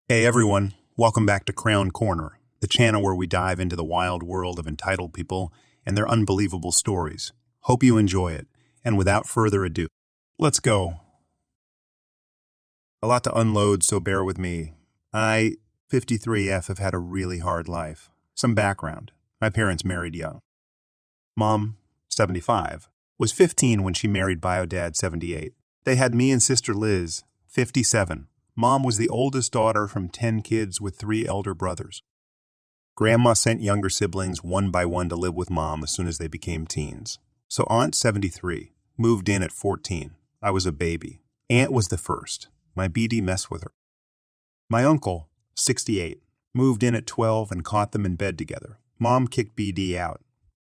Hey everyone, welcome back to K-Korner, the channel where we dive into the wild world of entitled people and their unbelievable stories. Hope you enjoy it, and without further ado, let's go. A lot to unload, so bear with me. I, 53F, have had a really hard life. Some background. My parents married young. Mom, 75, was 15 when she married bio-dad, 78. They had me and sister Liz, 57. Mom was the oldest daughter from 10 kids with 3 elder brothers. Grandma sent younger siblings one by one to live with Mom as soon as they became teens. So Aunt, 73, moved in at 14. I was a baby. Aunt was the first. My BD messed with her. My uncle, 68, moved in at 12 and caught them in bed together. Mom kicked BD out.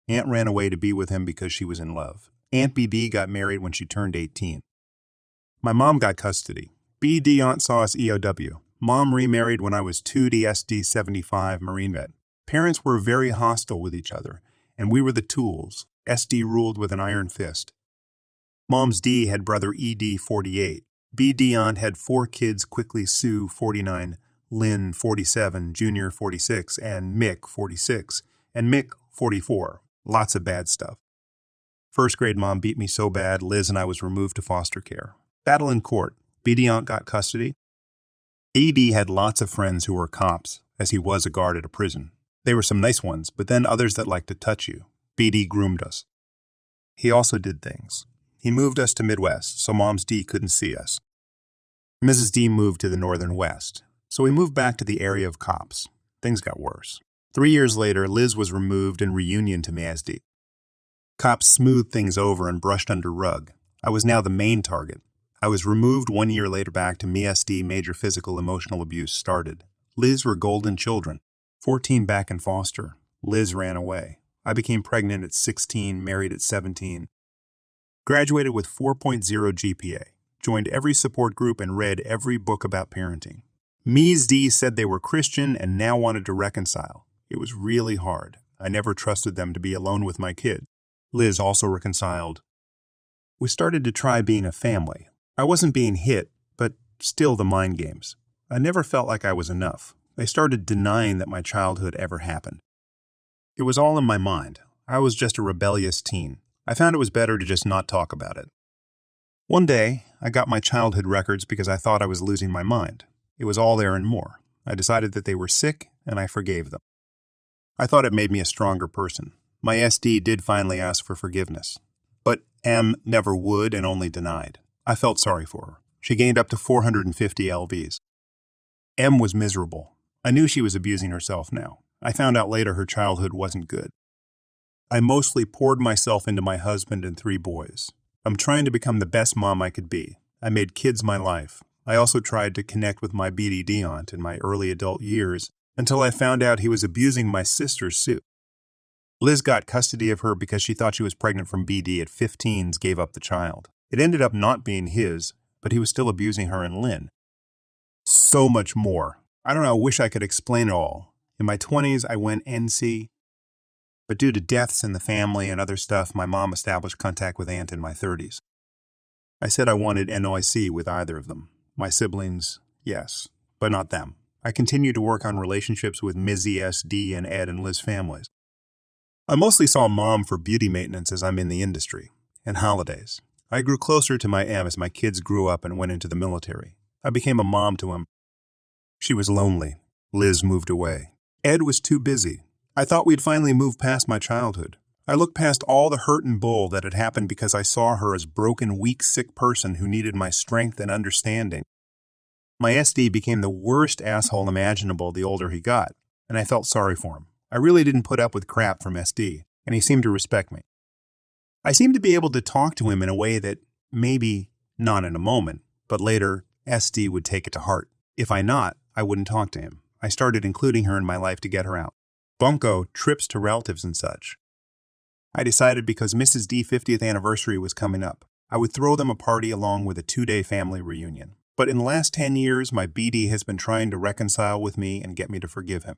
Aunt ran away to be with him because she was in love. Aunt BD got married when she turned 18. My mom got custody. BD Aunt saw us EOW. Mom remarried when I was 2 to SD 75 Marine Vet. Parents were very hostile with each other, and we were the tools. SD ruled with an iron fist. Mom's D had brother ED 48. BD Aunt had 4 kids, quickly Sue 49, Lynn 47, Junior 46, and Mick 46, and Mick 44. Lots of bad stuff. First grade Mom beat me so bad, Liz and I was removed to foster care. Battle in court. BD Aunt got custody. ED had lots of friends who were cops, as he was a guard at a prison. They were some nice ones, but then others that liked to touch you. BD groomed us. He also did things. He moved us to Midwest, so Mom's D couldn't see us. Mrs. D moved to the Northern West, so we moved back to the area of cops. Things got worse. 3 years later, Liz was removed and reunion to me as D. Cops smoothed things over and brushed under rug. I was now the main target. I was removed 1 year later back to MSD. Major physical emotional abuse started. Liz were golden children. 14 back in foster. Liz ran away. I became pregnant at 16, married at 17. Graduated with 4.0 GPA. Joined every support group and read every book about parenting. Ms. D said they were Christian and now wanted to reconcile. It was really hard. I never trusted them to be alone with my kid. Liz also reconciled. We started to try being a family. I wasn't being hit, but still the mind games. I never felt like I was enough. I started denying that my childhood ever happened. It was all in my mind. I was just a rebellious teen. I found it was better to just not talk about it. One day, I got my childhood records because I thought I was losing my mind. It was all there and more. I decided that they were sick, and I forgave them. I thought it made me a stronger person. My SD did finally ask for forgiveness. But M never would and only denied. I felt sorry for her. She gained up to 450 LVs. M was miserable. I knew she was abusing herself now. I found out later her childhood wasn't good. I mostly poured myself into my husband and 3 boys. I'm trying to become the best mom I could be. I made kids my life. I also tried to connect with my BD aunt in my early adult years until I found out he was abusing my sister, Sue. Liz got custody of her because she thought she was pregnant from BD at 15s, gave up the child. It ended up not being his, but he was still abusing her and Lynn. So much more. I don't know, I wish I could explain it all. In my 20s, I went NC, but due to deaths in the family and other stuff, my mom established contact with Aunt in my 30s. I said I wanted NOIC with either of them. My siblings, yes, but not them. I continued to work on relationships with Mizzy, SD, and Ed and Liz families. I mostly saw Mom for beauty maintenance as I'm in the industry, and holidays. I grew closer to my M as my kids grew up and went into the military. I became a mom to him. She was lonely. Liz moved away. Ed was too busy. I thought we'd finally moved past my childhood. I looked past all the hurt and bull that had happened because I saw her as broken, weak, sick person who needed my strength and understanding. My SD became the worst asshole imaginable the older he got, and I felt sorry for him. I really didn't put up with crap from SD, and he seemed to respect me. I seemed to be able to talk to him in a way that maybe not in a moment, but later SD would take it to heart. If I not, I wouldn't talk to him. I started including her in my life to get her out. Bunko, trips to relatives and such. I decided because Mrs. D 50th anniversary was coming up, I would throw them a party along with a 2-day family reunion. But in the last 10 years, my BD has been trying to reconcile with me and get me to forgive him.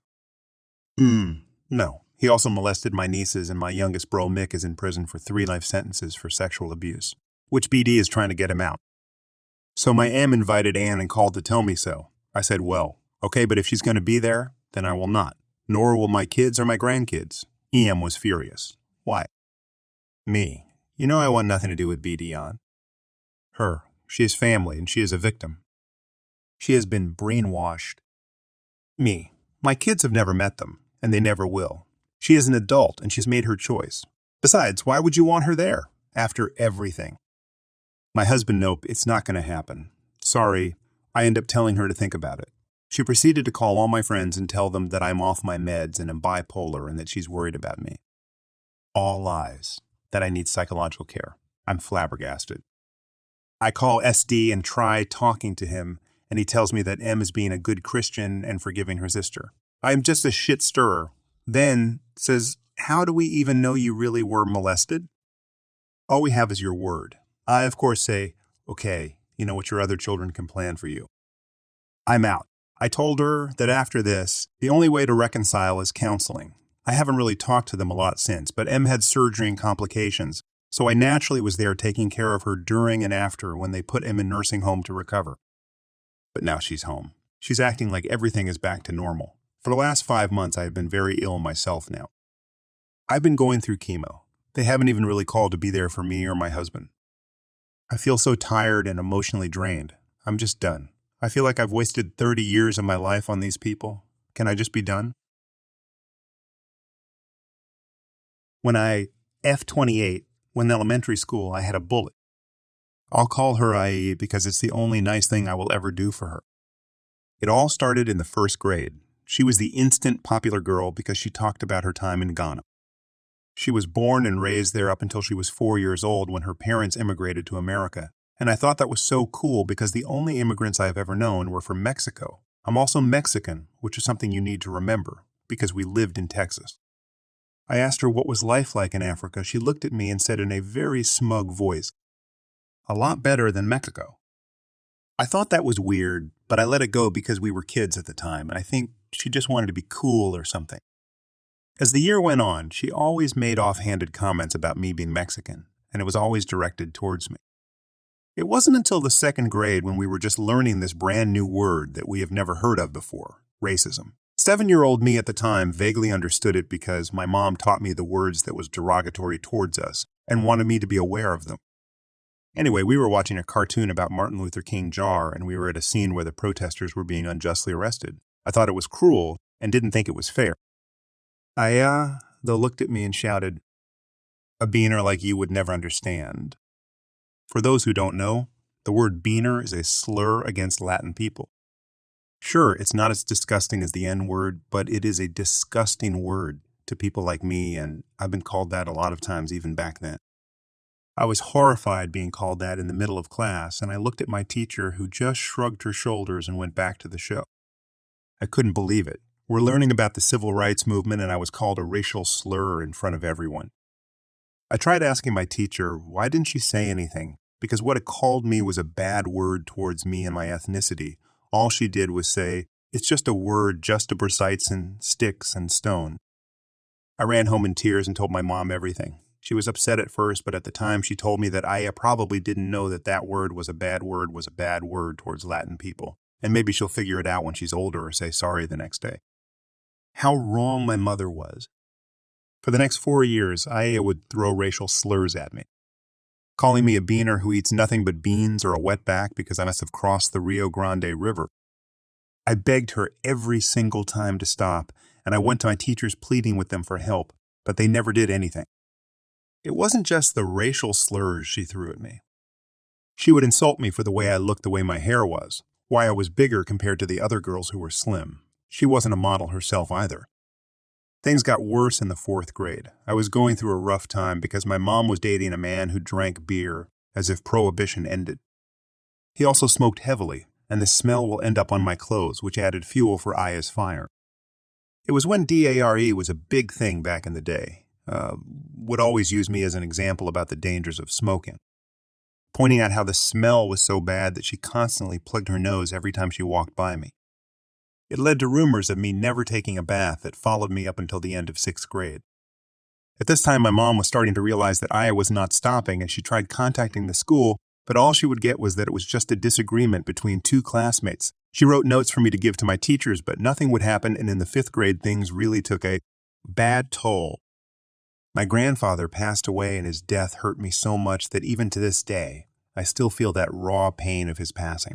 No. He also molested my nieces, and my youngest bro, Mick, is in prison for 3 life sentences for sexual abuse, which BD is trying to get him out. So my M invited Ann and called to tell me so. I said, well, Okay, but if she's going to be there, then I will not. Nor will my kids or my grandkids. EM was furious. Why? Me. You know I want nothing to do with BD. Her. She is family, and she is a victim. She has been brainwashed. Me. My kids have never met them, and they never will. She is an adult, and she's made her choice. Besides, why would you want her there, after everything? My husband, nope, it's not going to happen. Sorry, I end up telling her to think about it. She proceeded to call all my friends and tell them that I'm off my meds and am bipolar and that she's worried about me. All lies. That I need psychological care. I'm flabbergasted. I call SD and try talking to him, and he tells me that M is being a good Christian and forgiving her sister. I am just a shit stirrer. Then says, how do we even know you really were molested? All we have is your word. I, of course, say, okay, you know what your other children can plan for you. I'm out. I told her that after this, the only way to reconcile is counseling. I haven't really talked to them a lot since, but M had surgery and complications, so I naturally was there taking care of her during and after when they put M in nursing home to recover. But now she's home. She's acting like everything is back to normal. For the last 5 months, I have been very ill myself now. I've been going through chemo. They haven't even really called to be there for me or my husband. I feel so tired and emotionally drained. I'm just done. I feel like I've wasted 30 years of my life on these people. Can I just be done? When I F28, when in elementary school, I had a bullet. I'll call her IE because it's the only nice thing I will ever do for her. It all started in the first grade. She was the instant popular girl because she talked about her time in Ghana. She was born and raised there up until she was 4 years old when her parents immigrated to America. And I thought that was so cool because the only immigrants I've ever known were from Mexico. I'm also Mexican, which is something you need to remember, because we lived in Texas. I asked her what was life like in Africa. She looked at me and said in a very smug voice, "A lot better than Mexico." I thought that was weird, but I let it go because we were kids at the time, and I think she just wanted to be cool or something. As the year went on, she always made offhanded comments about me being Mexican, and it was always directed towards me. It wasn't until the second grade when we were just learning this brand new word that we have never heard of before, racism. 7-year-old me at the time vaguely understood it because my mom taught me the words that was derogatory towards us and wanted me to be aware of them. Anyway, we were watching a cartoon about Martin Luther King Jr., and we were at a scene where the protesters were being unjustly arrested. I thought it was cruel and didn't think it was fair. Though looked at me and shouted, "A beaner like you would never understand." For those who don't know, the word beaner is a slur against Latin people. Sure, it's not as disgusting as the N-word, but it is a disgusting word to people like me, and I've been called that a lot of times even back then. I was horrified being called that in the middle of class, and I looked at my teacher who just shrugged her shoulders and went back to the show. I couldn't believe it. We're learning about the civil rights movement, and I was called a racial slur in front of everyone. I tried asking my teacher, why didn't she say anything? Because what it called me was a bad word towards me and my ethnicity. All she did was say, "It's just a word just to sites and sticks and stone." I ran home in tears and told my mom everything. She was upset at first, but at the time she told me that I probably didn't know that that word was a bad word towards Latin people. And maybe she'll figure it out when she's older or say sorry the next day. How wrong my mother was. For the next 4 years, Aya would throw racial slurs at me, calling me a beaner who eats nothing but beans or a wetback because I must have crossed the Rio Grande River. I begged her every single time to stop, and I went to my teachers pleading with them for help, but they never did anything. It wasn't just the racial slurs she threw at me. She would insult me for the way I looked, the way my hair was, why I was bigger compared to the other girls who were slim. She wasn't a model herself either. Things got worse in the 4th grade. I was going through a rough time because my mom was dating a man who drank beer as if prohibition ended. He also smoked heavily, and the smell will end up on my clothes, which added fuel for Aya's fire. It was when DARE was a big thing back in the day. Would always use me as an example about the dangers of smoking, pointing out how the smell was so bad that she constantly plugged her nose every time she walked by me. It led to rumors of me never taking a bath that followed me up until the end of 6th grade. At this time, my mom was starting to realize that Aya was not stopping, and she tried contacting the school, But all she would get was that it was just a disagreement between two classmates. She wrote notes for me to give to my teachers, but nothing would happen, and in the 5th grade, things really took a bad toll. My grandfather passed away, and his death hurt me so much that even to this day, I still feel that raw pain of his passing.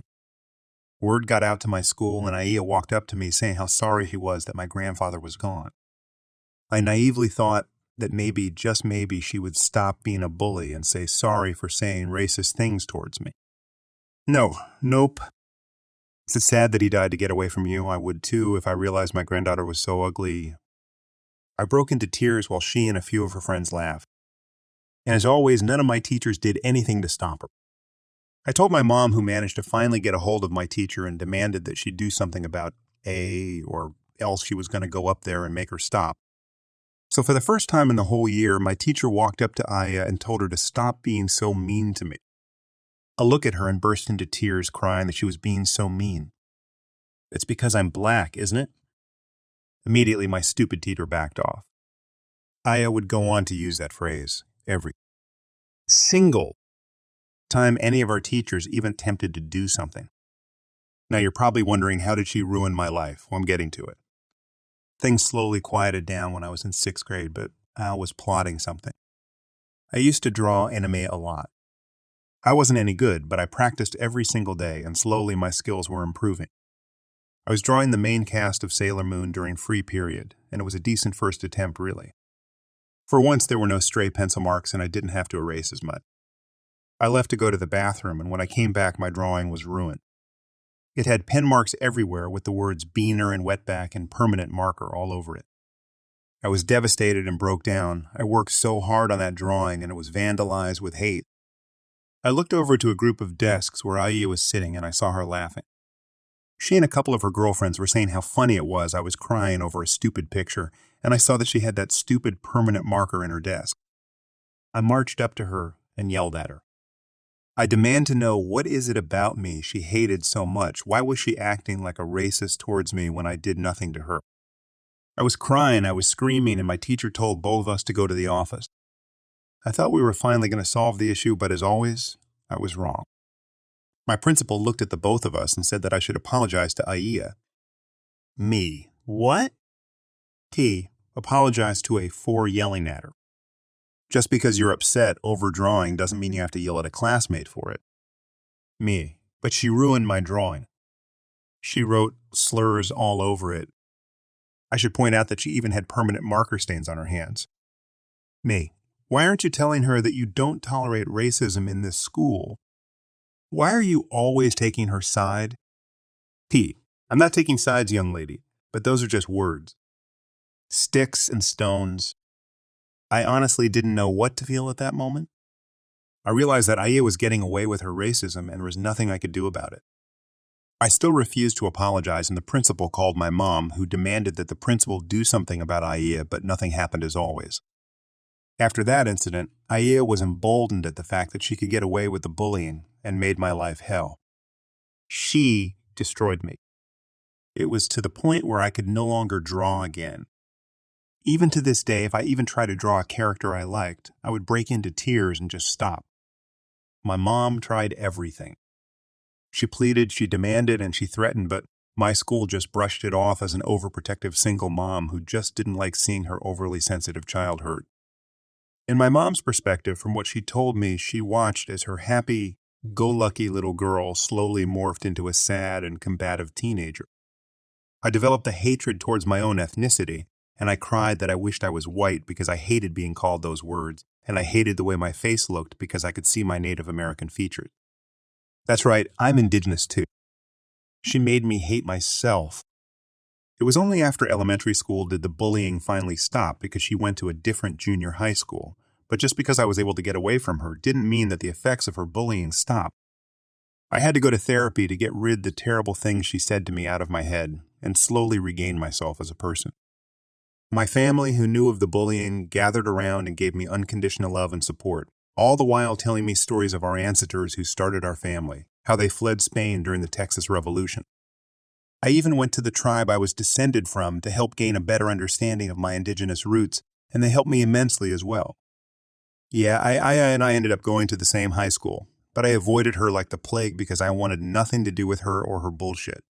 Word got out to my school, and Aya walked up to me saying how sorry he was that my grandfather was gone. I naively thought that maybe, just maybe, she would stop being a bully and say sorry for saying racist things towards me. Nope. Is it sad that he died to get away from you? I would too if I realized my granddaughter was so ugly. I broke into tears while she and a few of her friends laughed. And as always, none of my teachers did anything to stop her. I told my mom, who managed to finally get a hold of my teacher and demanded that she do something about A, or else she was going to go up there and make her stop. So for the first time in the whole year, my teacher walked up to Aya and told her to stop being so mean to me. I looked at her and burst into tears, crying that she was being so mean. It's because I'm black, isn't it? Immediately, my stupid teacher backed off. Aya would go on to use that phrase every single time any of our teachers even attempted to do something. Now you're probably wondering, how did she ruin my life? Well, I'm getting to it. Things slowly quieted down when I was in 6th grade, but I was plotting something. I used to draw anime a lot. I wasn't any good, but I practiced every single day, and slowly my skills were improving. I was drawing the main cast of Sailor Moon during free period, and it was a decent first attempt, really. For once, there were no stray pencil marks, and I didn't have to erase as much. I left to go to the bathroom, and when I came back, my drawing was ruined. It had pen marks everywhere with the words Beaner and Wetback and permanent marker all over it. I was devastated and broke down. I worked so hard on that drawing, and it was vandalized with hate. I looked over to a group of desks where Aya was sitting, and I saw her laughing. She and a couple of her girlfriends were saying how funny it was I was crying over a stupid picture, and I saw that she had that stupid permanent marker in her desk. I marched up to her and yelled at her. I demand to know, what is it about me she hated so much? Why was she acting like a racist towards me when I did nothing to her? I was crying, I was screaming, and my teacher told both of us to go to the office. I thought we were finally going to solve the issue, but as always, I was wrong. My principal looked at the both of us and said that I should apologize to Aya. Me. What? He apologized to A for yelling at her. Just because you're upset over drawing doesn't mean you have to yell at a classmate for it. Me. But she ruined my drawing. She wrote slurs all over it. I should point out that she even had permanent marker stains on her hands. Me. Why aren't you telling her that you don't tolerate racism in this school? Why are you always taking her side? P. I'm not taking sides, young lady, but those are just words. Sticks and stones. I honestly didn't know what to feel at that moment. I realized that Aya was getting away with her racism and there was nothing I could do about it. I still refused to apologize, and the principal called my mom, who demanded that the principal do something about Aya, but nothing happened as always. After that incident, Aya was emboldened at the fact that she could get away with the bullying and made my life hell. She destroyed me. It was to the point where I could no longer draw again. Even to this day, if I even tried to draw a character I liked, I would break into tears and just stop. My mom tried everything. She pleaded, she demanded, and she threatened, but my school just brushed it off as an overprotective single mom who just didn't like seeing her overly sensitive child hurt. In my mom's perspective, from what she told me, she watched as her happy-go-lucky little girl slowly morphed into a sad and combative teenager. I developed a hatred towards my own ethnicity, and I cried that I wished I was white because I hated being called those words, and I hated the way my face looked because I could see my Native American features. That's right, I'm indigenous too. She made me hate myself. It was only after elementary school did the bullying finally stop because she went to a different junior high school, but just because I was able to get away from her didn't mean that the effects of her bullying stopped. I had to go to therapy to get rid of the terrible things she said to me out of my head and slowly regain myself as a person. My family, who knew of the bullying, gathered around and gave me unconditional love and support, all the while telling me stories of our ancestors who started our family, how they fled Spain during the Texas Revolution. I even went to the tribe I was descended from to help gain a better understanding of my indigenous roots, and they helped me immensely as well. Yeah, Aya and I ended up going to the same high school, but I avoided her like the plague because I wanted nothing to do with her or her bullshit.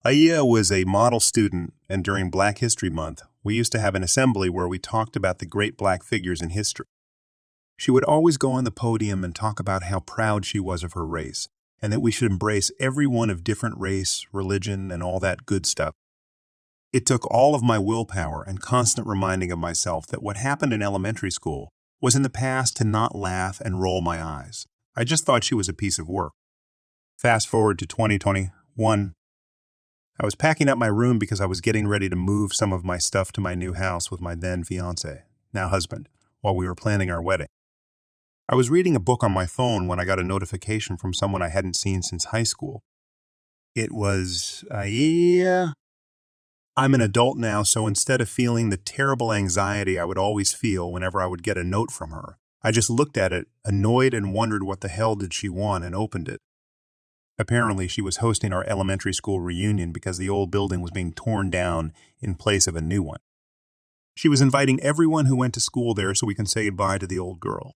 Aya was a model student, and during Black History Month, we used to have an assembly where we talked about the great black figures in history. She would always go on the podium and talk about how proud she was of her race, and that we should embrace everyone of different race, religion, and all that good stuff. It took all of my willpower and constant reminding of myself that what happened in elementary school was in the past to not laugh and roll my eyes. I just thought she was a piece of work. Fast forward to 2021. I was packing up my room because I was getting ready to move some of my stuff to my new house with my then fiancé, now husband, while we were planning our wedding. I was reading a book on my phone when I got a notification from someone I hadn't seen since high school. It was, I'm an adult now, so instead of feeling the terrible anxiety I would always feel whenever I would get a note from her, I just looked at it, annoyed, and wondered what the hell did she want, and opened it. Apparently, she was hosting our elementary school reunion because the old building was being torn down in place of a new one. She was inviting everyone who went to school there so we can say goodbye to the old girl.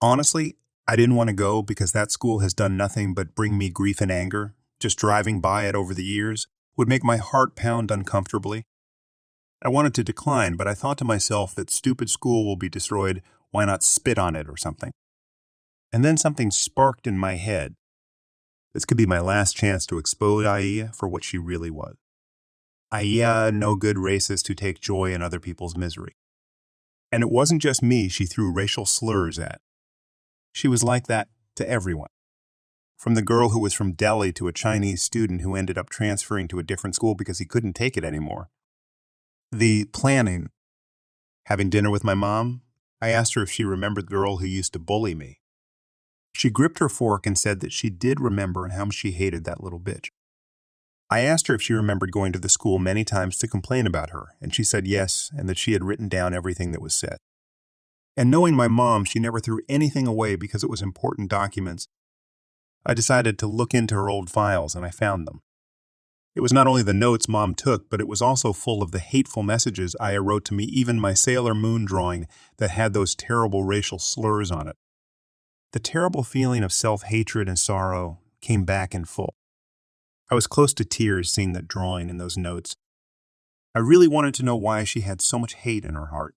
Honestly, I didn't want to go because that school has done nothing but bring me grief and anger. Just driving by it over the years would make my heart pound uncomfortably. I wanted to decline, but I thought to myself that stupid school will be destroyed, why not spit on it or something? And then something sparked in my head. This could be my last chance to expose Aya for what she really was. Aya, no good racist who take joy in other people's misery. And it wasn't just me she threw racial slurs at. She was like that to everyone. From the girl who was from Delhi to a Chinese student who ended up transferring to a different school because he couldn't take it anymore. The planning. Having dinner with my mom, I asked her if she remembered the girl who used to bully me. She gripped her fork and said that she did remember and how much she hated that little bitch. I asked her if she remembered going to the school many times to complain about her, and she said yes, and that she had written down everything that was said. And knowing my mom, she never threw anything away because it was important documents. I decided to look into her old files, and I found them. It was not only the notes Mom took, but it was also full of the hateful messages Aya wrote to me, even my Sailor Moon drawing that had those terrible racial slurs on it. The terrible feeling of self-hatred and sorrow came back in full. I was close to tears seeing that drawing and those notes. I really wanted to know why she had so much hate in her heart.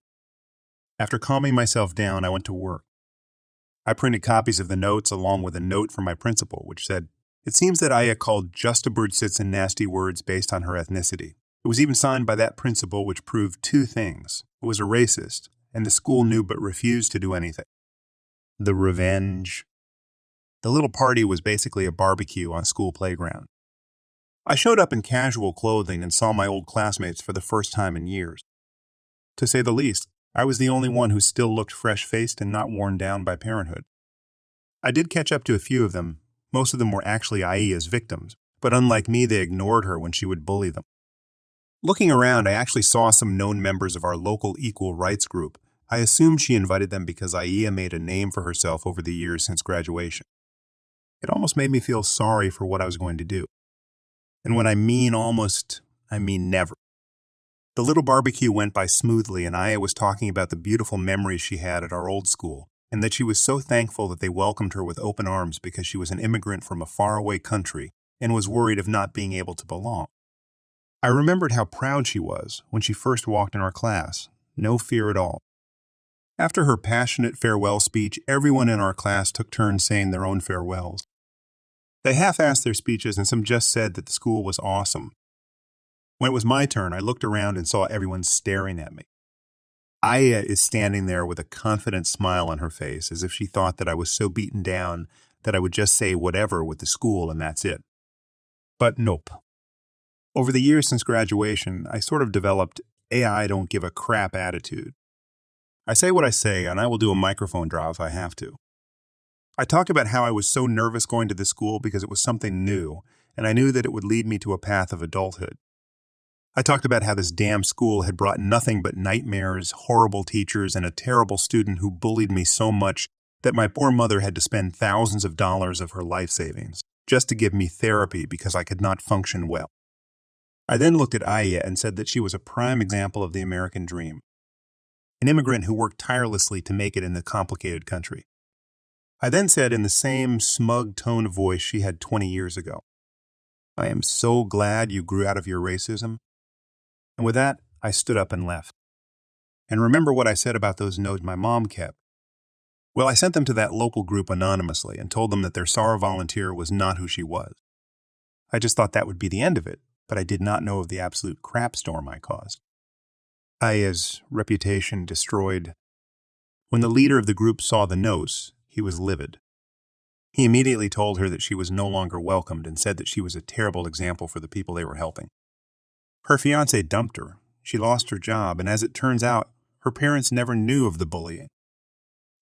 After calming myself down, I went to work. I printed copies of the notes along with a note from my principal, which said, "It seems that Aya called Just a Bird Sits in nasty words based on her ethnicity. It was even signed by that principal, which proved two things. It was a racist, and the school knew but refused to do anything." The revenge. The little party was basically a barbecue on school playground. I showed up in casual clothing and saw my old classmates for the first time in years. To say the least, I was the only one who still looked fresh-faced and not worn down by parenthood. I did catch up to a few of them. Most of them were actually Aya's victims, but unlike me, they ignored her when she would bully them. Looking around, I actually saw some known members of our local equal rights group. I assumed she invited them because Aya made a name for herself over the years since graduation. It almost made me feel sorry for what I was going to do. And when I mean almost, I mean never. The little barbecue went by smoothly, and Aya was talking about the beautiful memories she had at our old school, and that she was so thankful that they welcomed her with open arms because she was an immigrant from a faraway country and was worried of not being able to belong. I remembered how proud she was when she first walked in our class, no fear at all. After her passionate farewell speech, everyone in our class took turns saying their own farewells. They half-assed their speeches, and some just said that the school was awesome. When it was my turn, I looked around and saw everyone staring at me. Aya is standing there with a confident smile on her face, as if she thought that I was so beaten down that I would just say whatever with the school and that's it. But nope. Over the years since graduation, I sort of developed I don't give a crap attitude. I say what I say, and I will do a microphone drop if I have to. I talked about how I was so nervous going to this school because it was something new, and I knew that it would lead me to a path of adulthood. I talked about how this damn school had brought nothing but nightmares, horrible teachers, and a terrible student who bullied me so much that my poor mother had to spend thousands of dollars of her life savings just to give me therapy because I could not function well. I then looked at Aya and said that she was a prime example of the American dream, an immigrant who worked tirelessly to make it in the complicated country. I then said in the same smug tone of voice she had 20 years ago, "I am so glad you grew out of your racism." And with that, I stood up and left. And remember what I said about those notes my mom kept? Well, I sent them to that local group anonymously and told them that their SARA volunteer was not who she was. I just thought that would be the end of it, but I did not know of the absolute crap storm I caused. Aya's reputation destroyed. When the leader of the group saw the notes, he was livid. He immediately told her that she was no longer welcomed and said that she was a terrible example for the people they were helping. Her fiancé dumped her. She lost her job, and as it turns out, her parents never knew of the bullying.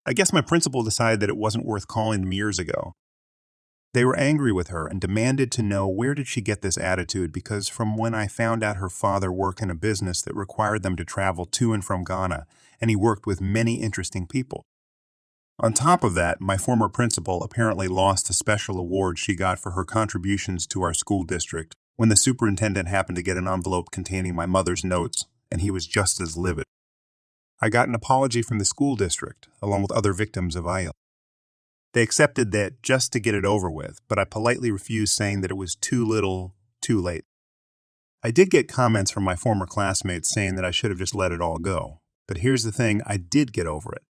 I guess my principal decided that it wasn't worth calling them years ago. They were angry with her and demanded to know where did she get this attitude because from when I found out her father worked in a business that required them to travel to and from Ghana, and he worked with many interesting people. On top of that, my former principal apparently lost a special award she got for her contributions to our school district when the superintendent happened to get an envelope containing my mother's notes, and he was just as livid. I got an apology from the school district, along with other victims of IEL. They accepted that just to get it over with, but I politely refused, saying that it was too little, too late. I did get comments from my former classmates saying that I should have just let it all go. But here's the thing, I did get over it.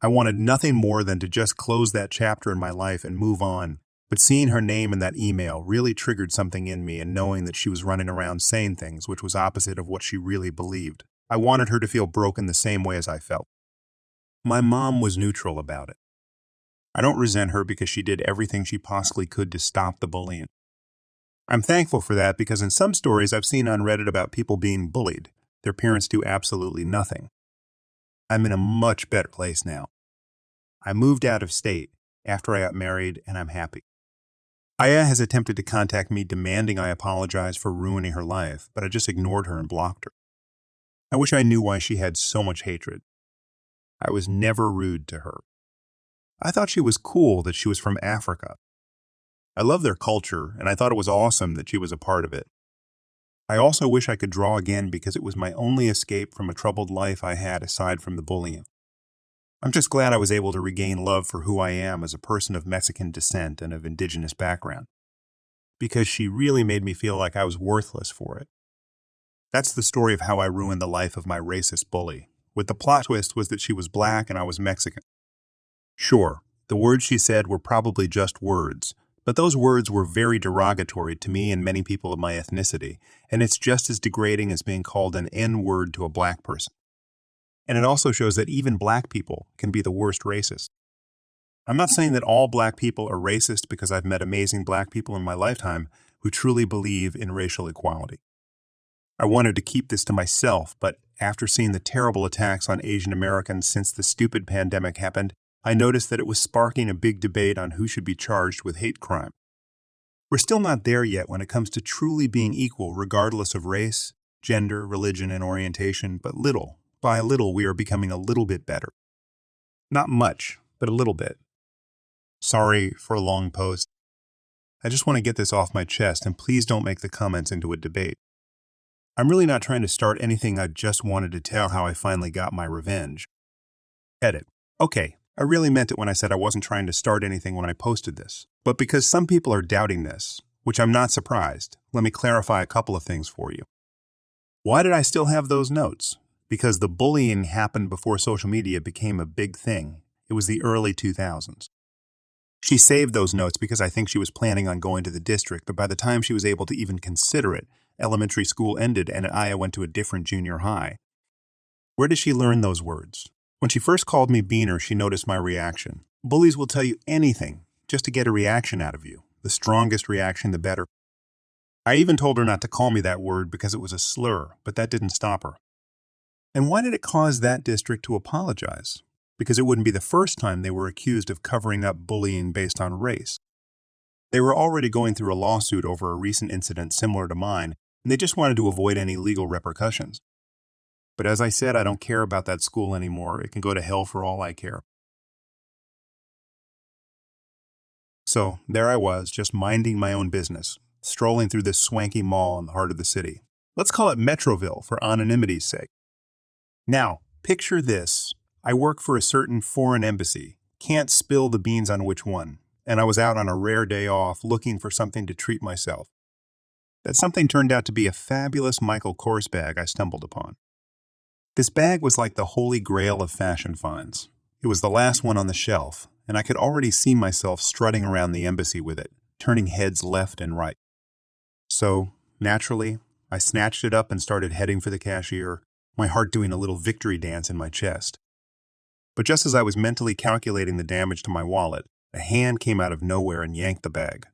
I wanted nothing more than to just close that chapter in my life and move on, but seeing her name in that email really triggered something in me, and knowing that she was running around saying things which was opposite of what she really believed. I wanted her to feel broken the same way as I felt. My mom was neutral about it. I don't resent her because she did everything she possibly could to stop the bullying. I'm thankful for that because in some stories I've seen on Reddit about people being bullied, their parents do absolutely nothing. I'm in a much better place now. I moved out of state after I got married, and I'm happy. Aya has attempted to contact me demanding I apologize for ruining her life, but I just ignored her and blocked her. I wish I knew why she had so much hatred. I was never rude to her. I thought she was cool that she was from Africa. I love their culture, and I thought it was awesome that she was a part of it. I also wish I could draw again because it was my only escape from a troubled life I had aside from the bullying. I'm just glad I was able to regain love for who I am as a person of Mexican descent and of indigenous background, because she really made me feel like I was worthless for it. That's the story of how I ruined the life of my racist bully, with the plot twist was that she was black and I was Mexican. Sure, the words she said were probably just words, but those words were very derogatory to me and many people of my ethnicity, and it's just as degrading as being called an N-word to a black person. And it also shows that even black people can be the worst racist. I'm not saying that all black people are racist because I've met amazing black people in my lifetime who truly believe in racial equality. I wanted to keep this to myself, but after seeing the terrible attacks on Asian Americans since the stupid pandemic happened, I noticed that it was sparking a big debate on who should be charged with hate crime. We're still not there yet when it comes to truly being equal regardless of race, gender, religion, and orientation, but by little, we are becoming a little bit better. Not much, but a little bit. Sorry for a long post. I just want to get this off my chest, and please don't make the comments into a debate. I'm really not trying to start anything, I just wanted to tell how I finally got my revenge. Edit. Okay, I really meant it when I said I wasn't trying to start anything when I posted this. But because some people are doubting this, which I'm not surprised, let me clarify a couple of things for you. Why did I still have those notes? Because the bullying happened before social media became a big thing. It was the early 2000s. She saved those notes because I think she was planning on going to the district, but by the time she was able to even consider it, elementary school ended and Aya went to a different junior high. Where did she learn those words? When she first called me Beaner, she noticed my reaction. Bullies will tell you anything just to get a reaction out of you. The strongest reaction, the better. I even told her not to call me that word because it was a slur, but that didn't stop her. And why did it cause that district to apologize? Because it wouldn't be the first time they were accused of covering up bullying based on race. They were already going through a lawsuit over a recent incident similar to mine, and they just wanted to avoid any legal repercussions. But as I said, I don't care about that school anymore. It can go to hell for all I care. So there I was, just minding my own business, strolling through this swanky mall in the heart of the city. Let's call it Metroville for anonymity's sake. Now, picture this. I work for a certain foreign embassy, can't spill the beans on which one, and I was out on a rare day off looking for something to treat myself. That something turned out to be a fabulous Michael Kors bag I stumbled upon. This bag was like the holy grail of fashion finds. It was the last one on the shelf, and I could already see myself strutting around the embassy with it, turning heads left and right. So, naturally, I snatched it up and started heading for the cashier, my heart doing a little victory dance in my chest. But just as I was mentally calculating the damage to my wallet, a hand came out of nowhere and yanked the bag.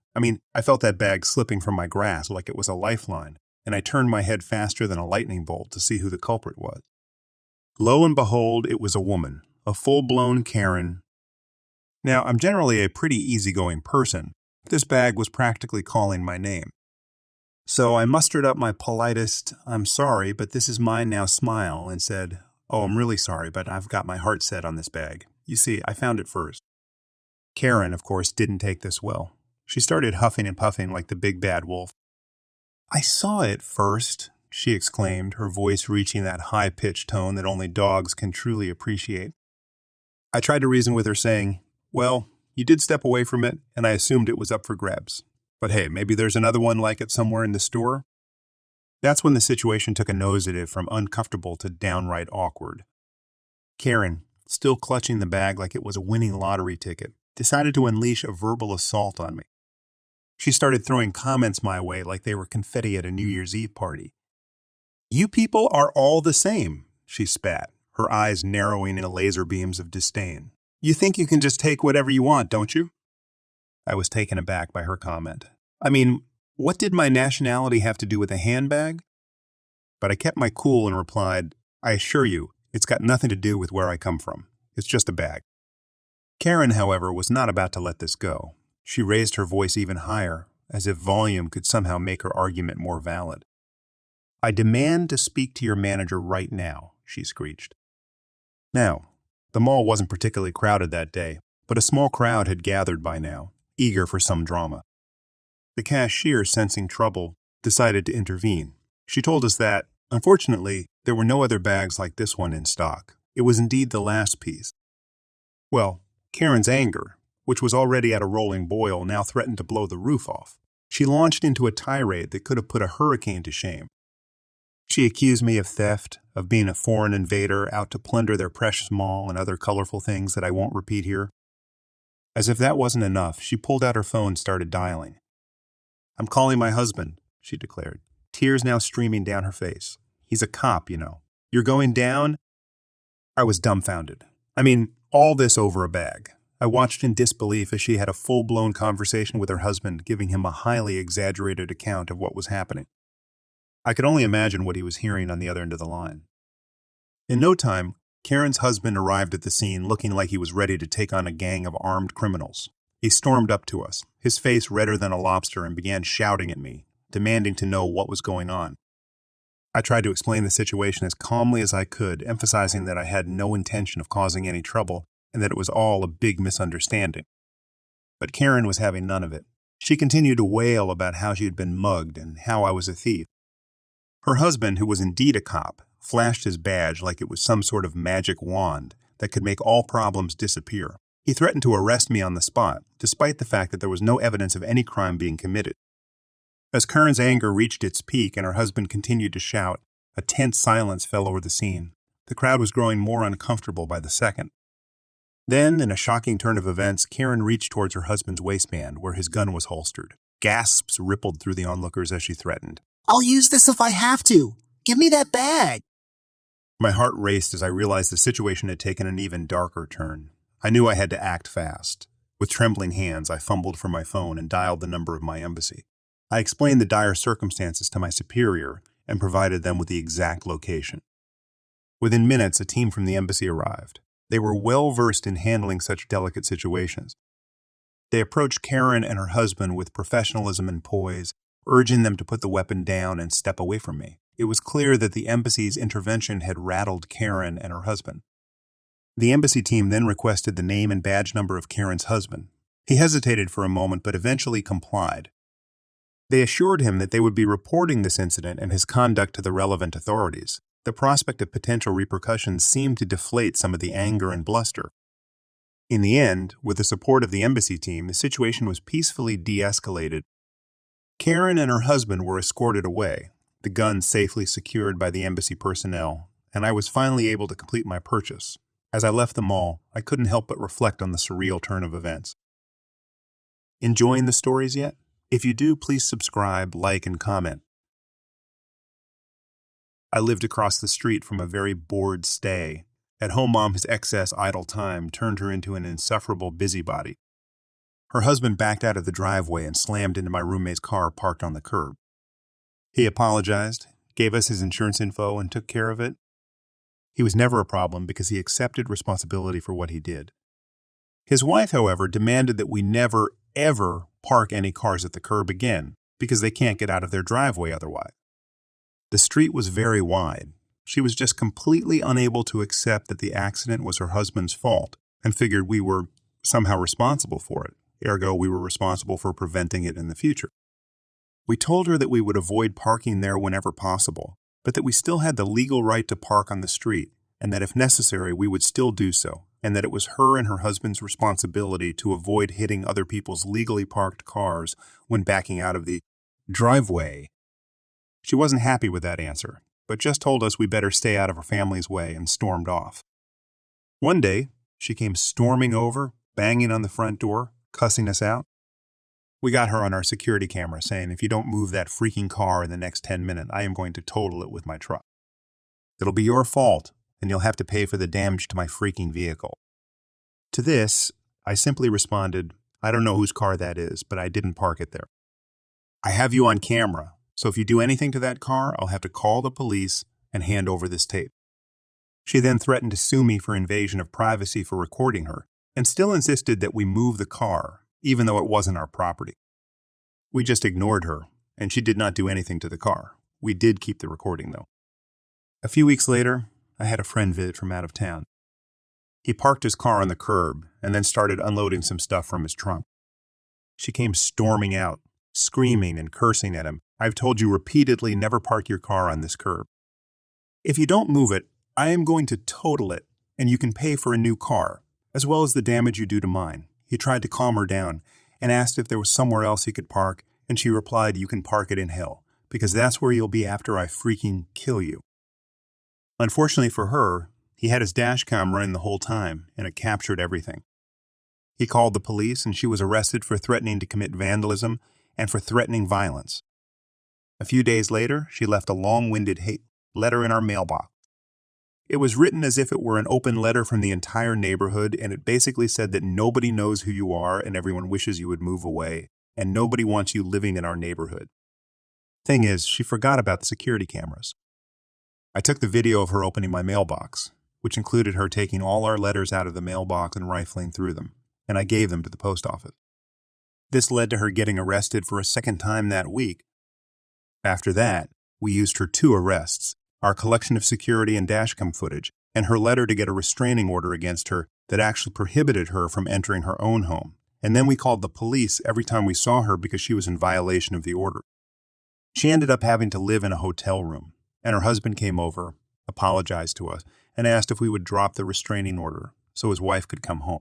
I felt that bag slipping from my grasp like it was a lifeline, and I turned my head faster than a lightning bolt to see who the culprit was. Lo and behold, it was a woman, a full-blown Karen. Now, I'm generally a pretty easygoing person. This bag was practically calling my name. So I mustered up my politest, "I'm sorry, but this is mine now" smile and said, "Oh, I'm really sorry, but I've got my heart set on this bag. You see, I found it first." Karen, of course, didn't take this well. She started huffing and puffing like the big bad wolf. "I saw it first," she exclaimed, her voice reaching that high-pitched tone that only dogs can truly appreciate. I tried to reason with her, saying, "Well, you did step away from it, and I assumed it was up for grabs. But hey, maybe there's another one like it somewhere in the store." That's when the situation took a nosedive from uncomfortable to downright awkward. Karen, still clutching the bag like it was a winning lottery ticket, decided to unleash a verbal assault on me. She started throwing comments my way like they were confetti at a New Year's Eve party. "You people are all the same," she spat, her eyes narrowing into laser beams of disdain. "You think you can just take whatever you want, don't you?" I was taken aback by her comment. What did my nationality have to do with a handbag? But I kept my cool and replied, "I assure you, it's got nothing to do with where I come from. It's just a bag." Karen, however, was not about to let this go. She raised her voice even higher, as if volume could somehow make her argument more valid. "I demand to speak to your manager right now," she screeched. Now, the mall wasn't particularly crowded that day, but a small crowd had gathered by now, eager for some drama. The cashier, sensing trouble, decided to intervene. She told us that, unfortunately, there were no other bags like this one in stock. It was indeed the last piece. Well, Karen's anger, which was already at a rolling boil, now threatened to blow the roof off. She launched into a tirade that could have put a hurricane to shame. She accused me of theft, of being a foreign invader out to plunder their precious mall and other colorful things that I won't repeat here. As if that wasn't enough, she pulled out her phone and started dialing. "I'm calling my husband," she declared, tears now streaming down her face. "He's a cop, you know. You're going down?" I was dumbfounded. All this over a bag. I watched in disbelief as she had a full-blown conversation with her husband, giving him a highly exaggerated account of what was happening. I could only imagine what he was hearing on the other end of the line. In no time, Karen's husband arrived at the scene looking like he was ready to take on a gang of armed criminals. He stormed up to us, his face redder than a lobster, and began shouting at me, demanding to know what was going on. I tried to explain the situation as calmly as I could, emphasizing that I had no intention of causing any trouble and that it was all a big misunderstanding. But Karen was having none of it. She continued to wail about how she had been mugged and how I was a thief. Her husband, who was indeed a cop, flashed his badge like it was some sort of magic wand that could make all problems disappear. He threatened to arrest me on the spot, despite the fact that there was no evidence of any crime being committed. As Karen's anger reached its peak and her husband continued to shout, a tense silence fell over the scene. The crowd was growing more uncomfortable by the second. Then, in a shocking turn of events, Karen reached towards her husband's waistband, where his gun was holstered. Gasps rippled through the onlookers as she threatened. "I'll use this if I have to. Give me that bag." My heart raced as I realized the situation had taken an even darker turn. I knew I had to act fast. With trembling hands, I fumbled for my phone and dialed the number of my embassy. I explained the dire circumstances to my superior and provided them with the exact location. Within minutes, a team from the embassy arrived. They were well versed in handling such delicate situations. They approached Karen and her husband with professionalism and poise, urging them to put the weapon down and step away from me. It was clear that the embassy's intervention had rattled Karen and her husband. The embassy team then requested the name and badge number of Karen's husband. He hesitated for a moment but eventually complied. They assured him that they would be reporting this incident and his conduct to the relevant authorities. The prospect of potential repercussions seemed to deflate some of the anger and bluster. In the end, with the support of the embassy team, the situation was peacefully de-escalated. Karen and her husband were escorted away, the guns safely secured by the embassy personnel, and I was finally able to complete my purchase. As I left the mall, I couldn't help but reflect on the surreal turn of events. Enjoying the stories yet? If you do, please subscribe, like, and comment. I lived across the street from a very bored stay. At home, Mom's excess idle time turned her into an insufferable busybody. Her husband backed out of the driveway and slammed into my roommate's car parked on the curb. He apologized, gave us his insurance info, and took care of it. He was never a problem because he accepted responsibility for what he did. His wife, however, demanded that we never, ever park any cars at the curb again because they can't get out of their driveway otherwise. The street was very wide. She was just completely unable to accept that the accident was her husband's fault and figured we were somehow responsible for it. Ergo, we were responsible for preventing it in the future. We told her that we would avoid parking there whenever possible, but that we still had the legal right to park on the street, and that if necessary, we would still do so, and that it was her and her husband's responsibility to avoid hitting other people's legally parked cars when backing out of the driveway. She wasn't happy with that answer, but just told us we better stay out of her family's way and stormed off. One day, she came storming over, banging on the front door, cussing us out. We got her on our security camera saying, if you don't move that freaking car in the next 10 minutes, I am going to total it with my truck. It'll be your fault, and you'll have to pay for the damage to my freaking vehicle. To this, I simply responded, I don't know whose car that is, but I didn't park it there. I have you on camera, so if you do anything to that car, I'll have to call the police and hand over this tape. She then threatened to sue me for invasion of privacy for recording her, and still insisted that we move the car, even though it wasn't our property. We just ignored her, and she did not do anything to the car. We did keep the recording, though. A few weeks later, I had a friend visit from out of town. He parked his car on the curb and then started unloading some stuff from his trunk. She came storming out, screaming and cursing at him. I've told you repeatedly never park your car on this curb. If you don't move it, I am going to total it, and you can pay for a new car, as well as the damage you do to mine. He tried to calm her down and asked if there was somewhere else he could park, and she replied, you can park it in hell, because that's where you'll be after I freaking kill you. Unfortunately for her, he had his dash cam running the whole time, and it captured everything. He called the police, and she was arrested for threatening to commit vandalism and for threatening violence. A few days later, she left a long-winded hate letter in our mailbox. It was written as if it were an open letter from the entire neighborhood, and it basically said that nobody knows who you are and everyone wishes you would move away, and nobody wants you living in our neighborhood. Thing is, she forgot about the security cameras. I took the video of her opening my mailbox, which included her taking all our letters out of the mailbox and rifling through them, and I gave them to the post office. This led to her getting arrested for a second time that week. After that, we used her 2 arrests, our collection of security and dashcam footage, and her letter to get a restraining order against her that actually prohibited her from entering her own home. And then we called the police every time we saw her because she was in violation of the order. She ended up having to live in a hotel room, and her husband came over, apologized to us, and asked if we would drop the restraining order so his wife could come home.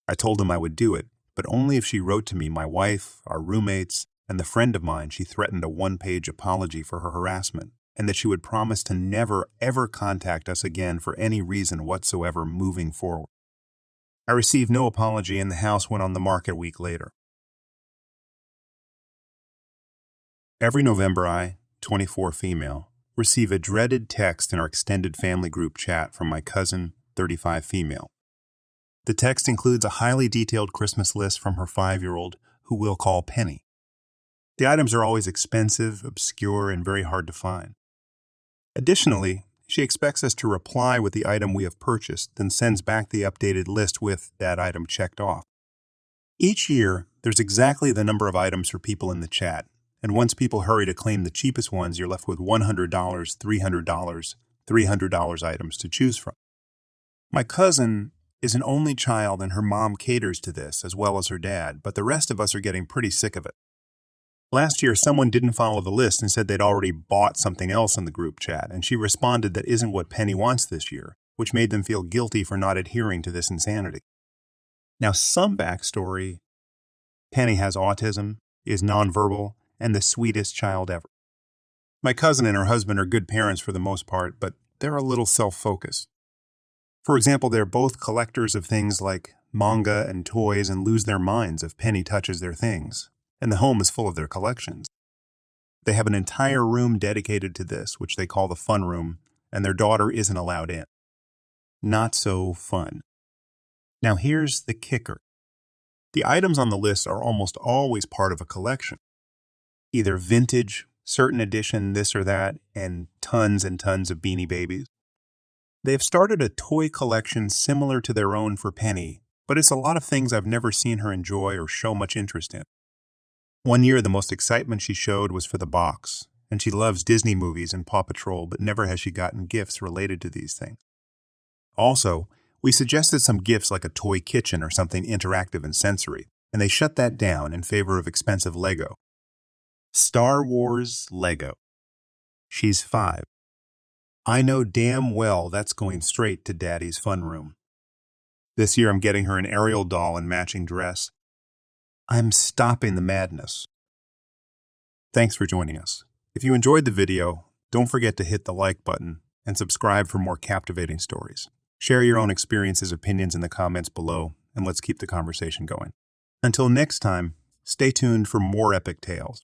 I told him I would do it, but only if she wrote to me, my wife, our roommates, and the friend of mine she threatened a 1-page apology for her harassment, and that she would promise to never, ever contact us again for any reason whatsoever moving forward. I received no apology, and the house went on the market a week later. Every November, I, 24 female, receive a dreaded text in our extended family group chat from my cousin, 35 female. The text includes a highly detailed Christmas list from her 5-year-old, who we'll call Penny. The items are always expensive, obscure, and very hard to find. Additionally, she expects us to reply with the item we have purchased, then sends back the updated list with that item checked off. Each year, there's exactly the number of items for people in the chat, and once people hurry to claim the cheapest ones, you're left with $100, $300, $300 items to choose from. My cousin is an only child, and her mom caters to this as well as her dad, but the rest of us are getting pretty sick of it. Last year, someone didn't follow the list and said they'd already bought something else in the group chat, and she responded that isn't what Penny wants this year, which made them feel guilty for not adhering to this insanity. Now, some backstory: Penny has autism, is nonverbal, and the sweetest child ever. My cousin and her husband are good parents for the most part, but they're a little self-focused. For example, they're both collectors of things like manga and toys and lose their minds if Penny touches their things, and the home is full of their collections. They have an entire room dedicated to this, which they call the fun room, and their daughter isn't allowed in. Not so fun. Now here's the kicker. The items on the list are almost always part of a collection. Either vintage, certain edition, this or that, and tons of Beanie Babies. They have started a toy collection similar to their own for Penny, but it's a lot of things I've never seen her enjoy or show much interest in. One year, the most excitement she showed was for the box, and she loves Disney movies and Paw Patrol, but never has she gotten gifts related to these things. Also, we suggested some gifts like a toy kitchen or something interactive and sensory, and they shut that down in favor of expensive Lego. Star Wars Lego. She's 5. I know damn well that's going straight to Daddy's fun room. This year I'm getting her an Ariel doll and matching dress. I'm stopping the madness. Thanks for joining us. If you enjoyed the video, don't forget to hit the like button and subscribe for more captivating stories. Share your own experiences, opinions in the comments below, and let's keep the conversation going. Until next time, stay tuned for more epic tales.